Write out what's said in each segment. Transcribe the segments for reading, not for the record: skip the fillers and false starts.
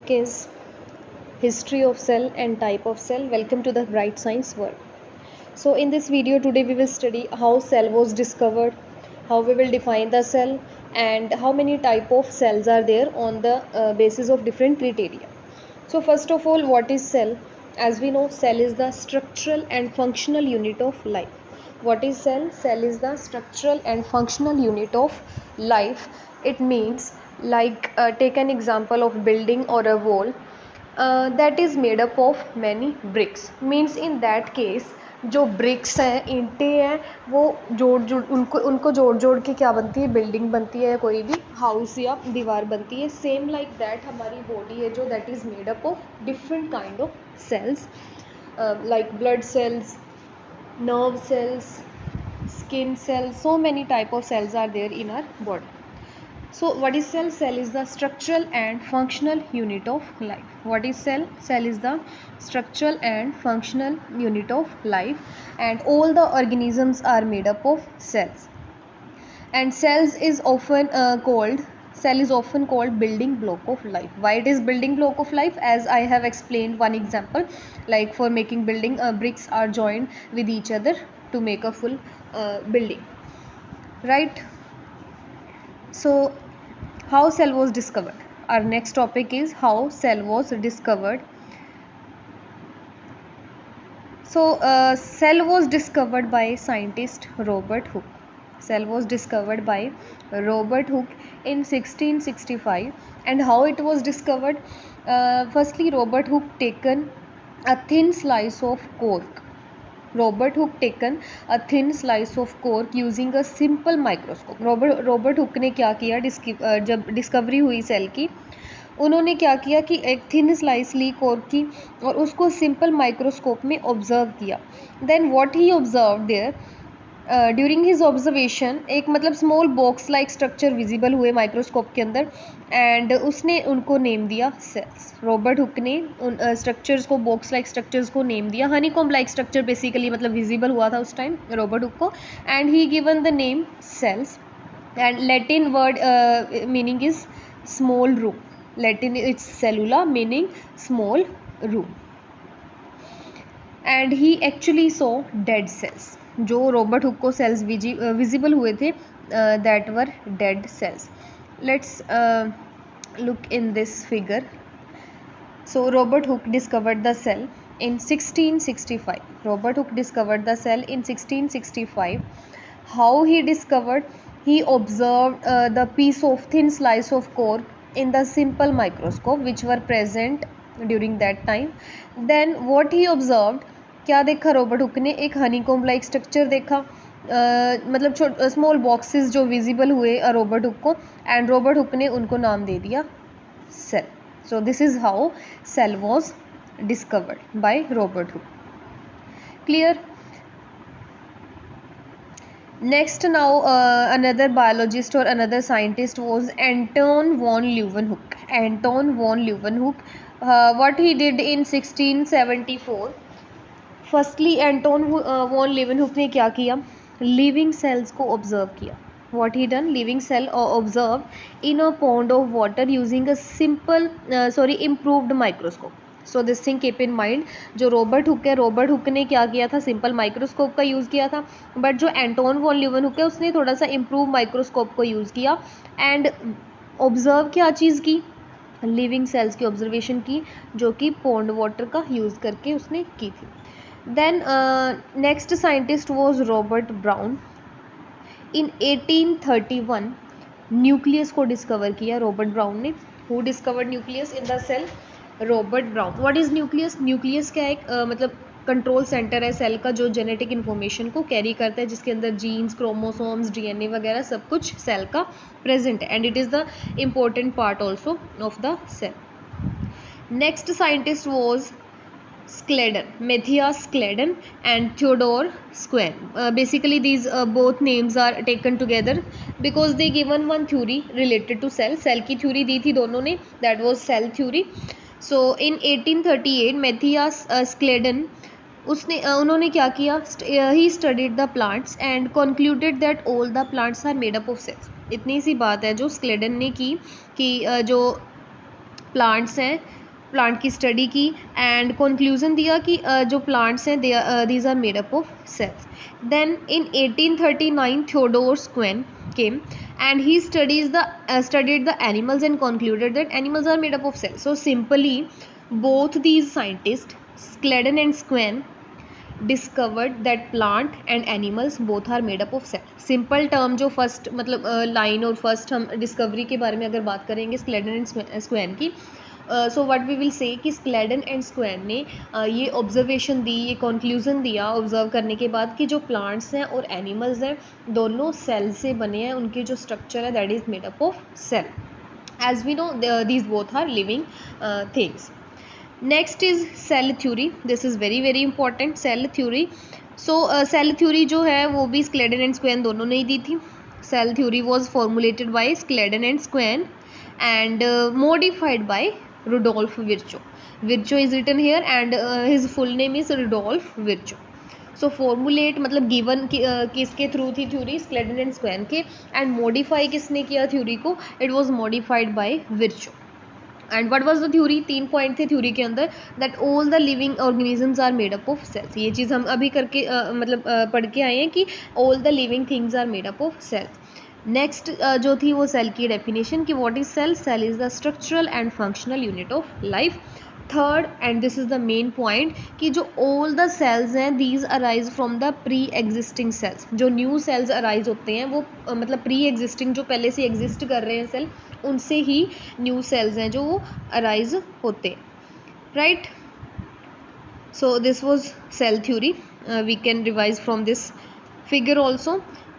topic is history of cell and type of cell. Welcome to the Bright Science world. So in this video today we will study how cell was discovered, how we will define the cell, and how many type of cells are there on the basis of different criteria. So first of all, what is cell? As we know, cell is the structural and functional unit of life. What is cell? Cell is the structural and functional unit of life. It means like take an example of building or a wall that is made up of many bricks. Means in that case जो BRICS हैं, ईंटें हैं, वो जोड़ उनको जोड़ के क्या बनती है, बिल्डिंग बनती है, कोई भी हाउस या दीवार बनती है. सेम लाइक दैट हमारी बॉडी है जो that is made up of different kind of cells like blood cells, nerve cells, skin cells, so many type of cells are there in our body. So what is cell? Cell is the structural and functional unit of life. What is cell? Cell is the structural and functional unit of life, and all the organisms are made up of cells. And cells is often called building block of life. Why it is building block of life? As I have explained one example, like for making building, bricks are joined with each other to make a full building, right? So how cell was discovered? Our next topic is how cell was discovered. So cell was discovered by scientist Robert Hooke. Cell was discovered by Robert Hooke in 1665. And how it was discovered? Firstly, Robert Hooke taken a thin slice of cork. Robert Hooke taken a thin slice of cork using a simple microscope. Robert Hooke ने क्या किया, जब discovery हुई cell की, उन्होंने क्या किया कि एक थिन स्लाइस ली कॉर्क की और उसको सिंपल माइक्रोस्कोप में ऑब्जर्व किया. Then what he observe there, during his observation एक मतलब small box like structure visible हुए माइक्रोस्कोप के अंदर, एंड उसने उनको नेम दिया सेल्स. रॉबर्ट हुक ने उन स्ट्रक्चर्स को, बॉक्स लाइक स्ट्रक्चर्स को नेम दिया. हनीकॉम्ब लाइक स्ट्रक्चर बेसिकली मतलब विजिबल हुआ था उस टाइम रॉबर्ट हुक को, and he given the name cells. And Latin word meaning is small room. Latin it's cellula, meaning small room. And he actually saw dead cells. जो Robert Hooke को sales visible हुए थे, that were dead cells. Let's look in this figure. So Robert Hooke discovered the cell in 1665. Robert Hooke discovered the cell in 1665. How he discovered? He observed the piece of thin slice of cork in the simple microscope which were present during that time. Then what he observed, क्या देखा Robert Hooke ने? एक honeycomb like structure देखा, मतलब small boxes जो visible हुए Robert Hooke को, and Robert Hooke ने उनको नाम दे दिया cell. So this is how cell was discovered by Robert Hooke. Clear? Next now another biologist or another scientist was Anton von Leeuwenhoek. Anton von Leeuwenhoek, what he did in 1674. Firstly Anton von Leeuwenhoek ने क्या किया? Living cells को observe किया. What he done? Living cell observed in a pond of water using a simple improved microscope. So this thing keep in mind. जो Robert Hooke है, Robert Hooke ने क्या किया था? सिंपल माइक्रोस्कोप का use किया था. बट जो एंटोन वॉन लीeuwenhoek है उसने थोड़ा सा इम्प्रूव माइक्रोस्कोप को यूज़ किया एंड ऑब्जर्व क्या चीज़ की? लिविंग सेल्स की ऑब्जर्वेशन की, जो कि पॉन्ड वाटर का यूज़ करके उसने की थी. Then next scientist was Robert Brown. In 1831 nucleus को डिस्कवर किया रॉबर्ट ब्राउन ने. Who discovered nucleus in the cell? Robert Brown. What is nucleus? Nucleus क्या है? मतलब कंट्रोल सेंटर है सेल का जो जेनेटिक इन्फॉर्मेशन को कैरी करता है, जिसके अंदर जीन्स, क्रोमोसोम्स, डीएनए वगैरह सब कुछ सेल का प्रेजेंट है, and it is the important part also of the cell. Next scientist was Scladen, Matthias Scladen and Theodore Schwann. Basically these both names are taken together because they given one theory related to cell. Cell की theory दी थी दोनों ने, that was cell theory. So in 1838 Matthias Scladen उन्होंने क्या किया? He studied the plants and concluded that all the plants are made up of cells. इतनी सी बात है जो Scladen ने की कि जो प्लांट्स हैं प्लांट की स्टडी की एंड कंक्लूजन दिया कि जो प्लांट्स हैं these are made up of cells. Then in 1839 Theodor Schwann came and he studied the animals and concluded that animals are made up of cells. So simply both these scientists, Scladden and Squan, discovered that plant and animals both are made up of cell. Simple term जो first मतलब line और first हम discovery के बारे में अगर बात करेंगे स्क्लेडन एंड स्क्वैन की, so what we will say कि स्क्लेडन एंड स्क्वैन ने ये ऑब्जर्वेशन दी, ये कंक्लूजन दिया ऑब्जर्व करने के बाद कि जो प्लांट्स हैं और एनिमल्स हैं दोनों सेल से बने हैं, उनके जो स्ट्रक्चर है that is made up of cell. As we know these both are living things. Next is cell theory. This is very very important, cell theory. So cell theory जो है वो भी स्क्लेडन एंड स्क्वैन दोनों ने ही दी थी. Cell theory was formulated by Schleiden and Schwann and modified by Rudolf Virchow. Virchow is written here and his full name is Rudolf Virchow. So formulate मतलब given किसके थ्रू थी थ्योरी, स्क्लेडन एंड स्क्वैन के, and modify किसने किया theory को, it was modified by Virchow. And what was the theory, 3 point थे theory के अंदर, that all the living organisms are made up of cells. ये चीज़ हम अभी करके पढ़ के आए हैं कि all the living things are made up of cells. Next जो थी वो सेल की डेफिनेशन कि what is cell. Cell is the structural and functional unit of life. Third and this is the main point कि जो all the cells हैं these arise from the pre existing cells. जो new cells arise होते हैं वो मतलब pre existing जो पहले से एग्जिस्ट कर रहे हैं सेल, उनसे ही न्यू सेल्स हैं जो वो अराइज होते हैं, right. So this was cell theory. We can revise from this figure also.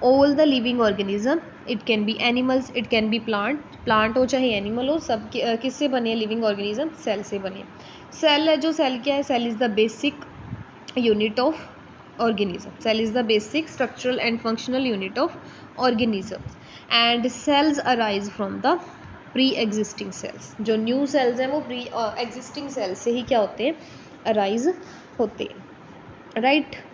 All the living organism, it can be animals, it can be plant हो चाहे animal हो, सब किससे बने हैं living organism, cell से बने. cell है जो cell क्या है, cell is the basic unit of organism. Cell is the basic structural and functional unit of organisms and cells arise from the pre-existing cells. जो new cells हैं वो pre-existing cells से ही क्या होते हैं, arise होते हैं, right.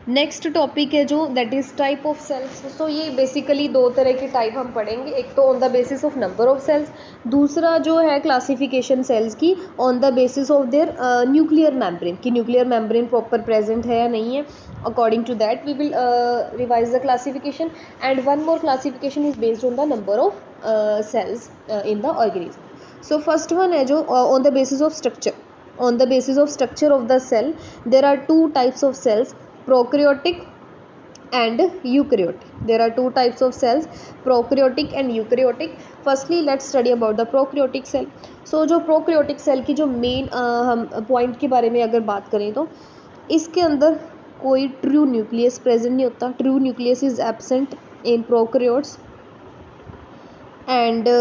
नेक्स्ट टॉपिक है जो that is type of cells. So ये बेसिकली दो तरह के टाइप हम पढ़ेंगे, एक तो on the basis of number of cells, दूसरा जो है क्लासिफिकेशन सेल्स की on the basis of their nuclear membrane, कि न्यूक्लियर मेम्ब्रेन प्रॉपर प्रेजेंट है या नहीं है. According to that we will revise the classification and one more classification is based on the number of cells in the organism. So first one है जो on the basis of structure. On the basis of structure of the cell there are 2 types of cells, prokaryotic and eukaryotic. There are 2 types of cells, prokaryotic and eukaryotic. Firstly let's study about the prokaryotic cell. So जो prokaryotic cell की जो main हम point के बारे में अगर बात करें तो इसके अंदर कोई true nucleus present नहीं होता. True nucleus is absent in prokaryotes and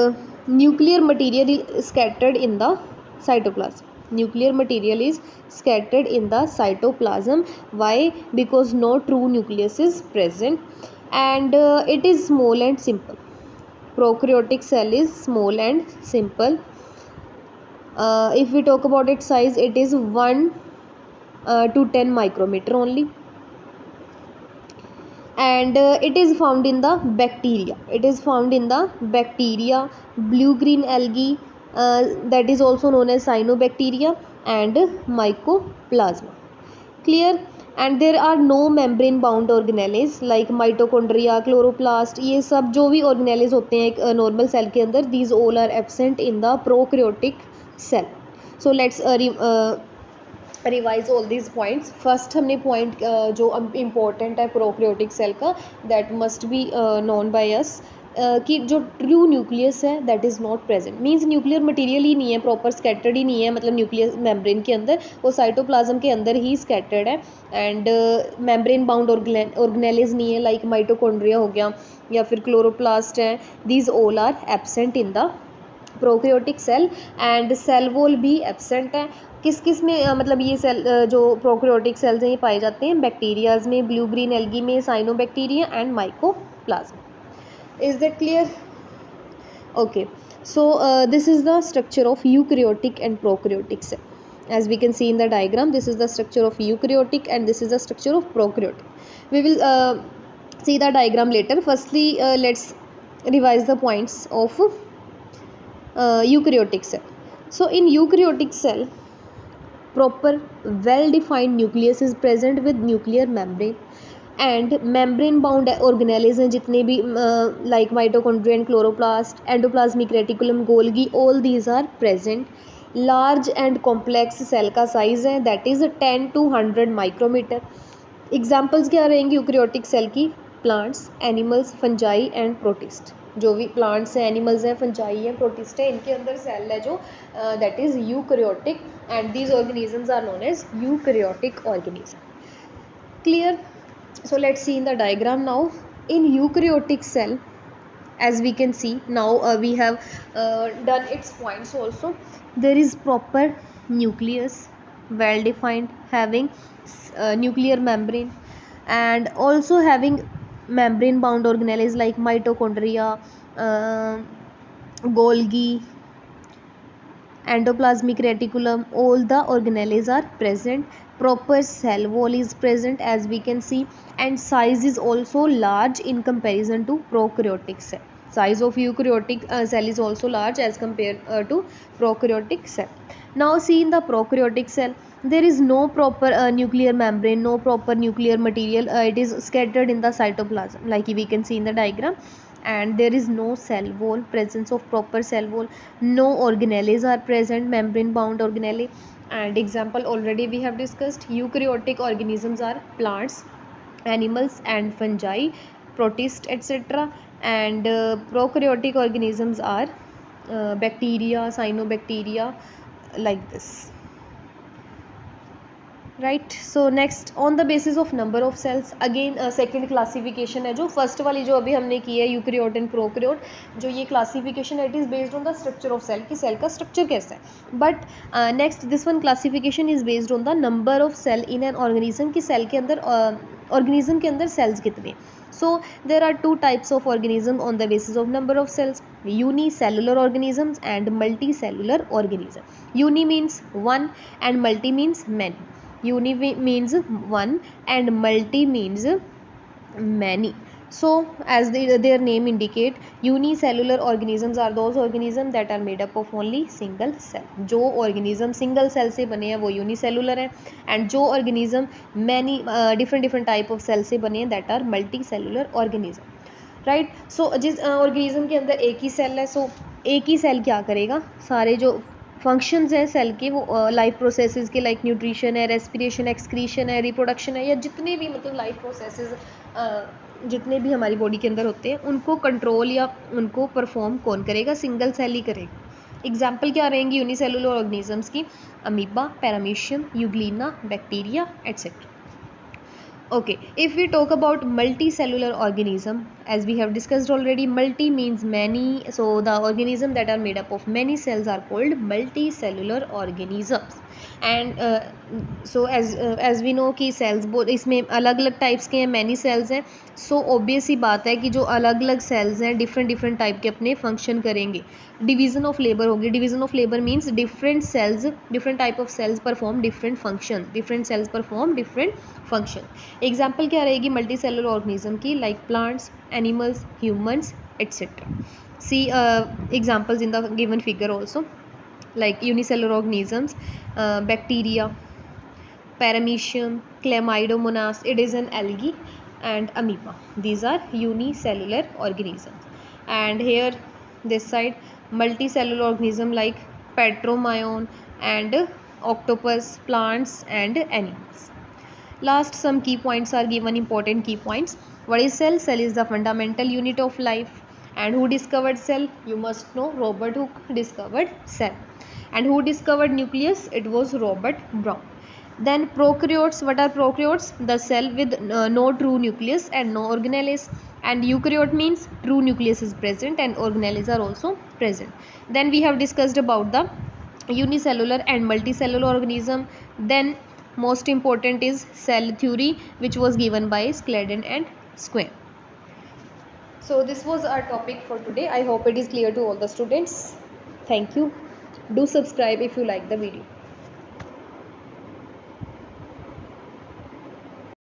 nuclear material is scattered in the cytoplasm. Nuclear material is scattered in the cytoplasm. Why? Because no true nucleus is present and it is small and simple. Prokaryotic cell is small and simple. If we talk about its size, it is 1 to 10 micrometer only and it is found in the bacteria. It is found in the bacteria, blue green algae, that is also known as cyanobacteria and mycoplasma. Clear. And there are no membrane bound organelles like mitochondria, chloroplast, ये सब जो भी organelles होते हैं एक normal cell के अंदर, these all are absent in the prokaryotic cell. So let's revise all these points. First हमने पॉइंट जो इम्पोर्टेंट है प्रोकैरियोटिक सेल का, that must be known by us, कि जो ट्रू न्यूक्लियस है that is not present. Means nuclear material ही नहीं है, प्रॉपर स्कैटर्ड ही नहीं है, मतलब न्यूक्लियर मेम्ब्रेन के अंदर, वो साइटोप्लाज्म के अंदर ही स्कैटर्ड है. एंड मेम्ब्रेन बाउंड ऑर्गेनेल्स नहीं है, लाइक माइटोकॉन्ड्रिया हो गया या फिर क्लोरोप्लास्ट है, these all are absent in the prokaryotic cell. And cell wall भी एब्सेंट है. किस किस में मतलब ये सेल जो प्रोकैरियोटिक सेल्स हैं ये पाए जाते हैं, बैक्टीरियाज में, ब्लू ग्रीन एल्गी में, cyanobacteria and mycoplasma. Is that clear? Okay, so this is the structure of eukaryotic and prokaryotic cell. As we can see in the diagram, this is the structure of eukaryotic and this is the structure of prokaryotic. We will see the diagram later. Firstly let's revise the points of eukaryotic cell. So in eukaryotic cell, proper well defined nucleus is present with nuclear membrane, and membrane bound organelles हैं जितने भी like mitochondria and chloroplast endoplasmic reticulum Golgi all these are present. Large and complex cell का size है that is 10 to 100 micrometre. Examples क्या रहेंगी eukaryotic cell की? Plants, animals, fungi and protist. जो भी प्लांट्स हैं, एनिमल्स हैं, फंजाई हैं, प्रोटिस्ट है, इनके अंदर सेल है जो that is eukaryotic and these organisms are known as eukaryotic organism. Clear? So let's see in the diagram now. In eukaryotic cell, as we can see now, we have done its points also. There is proper nucleus, well defined, having nuclear membrane, and also having membrane bound organelles like mitochondria, Golgi, endoplasmic reticulum, all the organelles are present. Proper cell wall is present as we can see, and size is also large in comparison to prokaryotic cell. Size of eukaryotic cell is also large as compared to prokaryotic cell. Now see in the prokaryotic cell, there is no proper nuclear membrane, no proper nuclear material. It is scattered in the cytoplasm like we can see in the diagram, and there is no cell wall, presence of proper cell wall, no organelles are present, membrane bound organelle. And example already we have discussed, eukaryotic organisms are plants, animals and fungi, protists etc. And prokaryotic organisms are bacteria, cyanobacteria, like this. Right. So next on the basis of number of cells, again second classification है जो first वाली जो अभी हमने की है eukaryote and prokaryote, जो ये क्लासिफिकेशन है it is based on the structure of cell कि सेल का स्ट्रक्चर कैसा है. But next this one classification is based on the number of cell in an organism कि सेल के अंदर ऑर्गेनिज्म के अंदर सेल्स कितने. So there are two types of organism on the basis of number of cells: unicellular organisms and multicellular organism. Uni means one and multi means many. Uni means one and multi means many. So as their name indicate, unicellular organisms are those organisms that are made up of only single cell. जो organism single cell से बने हैं वो unicellular है, and जो organism many different type of cell से बने हैं that are multicellular organism. Right. So जिस ऑर्गेनिज्म के अंदर एक ही सेल है, सो एक ही सेल क्या करेगा, सारे जो फंक्शंस हैं सेल के वो लाइफ प्रोसेसेस के लाइक न्यूट्रिशन है, रेस्पिरेशन, एक्सक्रीशन है, रिप्रोडक्शन है, या जितने भी मतलब लाइफ प्रोसेसेस जितने भी हमारी बॉडी के अंदर होते हैं उनको कंट्रोल या उनको परफॉर्म कौन करेगा? सिंगल सेल ही करेगा. एग्जाम्पल क्या रहेंगी यूनिसेलुलर ऑर्गेनिजम्स की? Amoeba, paramecium, Euglena, bacteria etcetera. Okay, if we talk about multicellular organism, as we have discussed already, multi means many, so the organism that are made up of many cells are called multicellular organisms. And so as we know कि cells बहुत इसमें अलग अलग types के हैं, many cells हैं, so obvious ही बात है कि जो अलग अलग cells हैं different type के अपने function करेंगे. Division of labor होगी. Division of labor means different cells, different type of cells perform different function, different cells perform different function. Example क्या रहेगी मल्टी सेलुलर ऑर्गेनिज्म की? Like plants, animals, humans etcetera. See examples in the given figure also, like unicellular organisms, bacteria, paramecium, chlamydomonas, it is an algae, and amoeba. These are unicellular organisms. And here this side multicellular organism like petromyon and octopus, plants and animals. Last some key points are given, important key points. What is cell? Cell is the fundamental unit of life. And who discovered cell? You must know Robert Hooke discovered cell. And who discovered nucleus? It was Robert Brown. Then prokaryotes. What are prokaryotes? The cell with no true nucleus and no organelles. And eukaryote means true nucleus is present and organelles are also present. Then we have discussed about the unicellular and multicellular organism. Then most important is cell theory, which was given by Sladen and Square. So this was our topic for today. I hope it is clear to all the students. Thank you. Do subscribe if you like the video.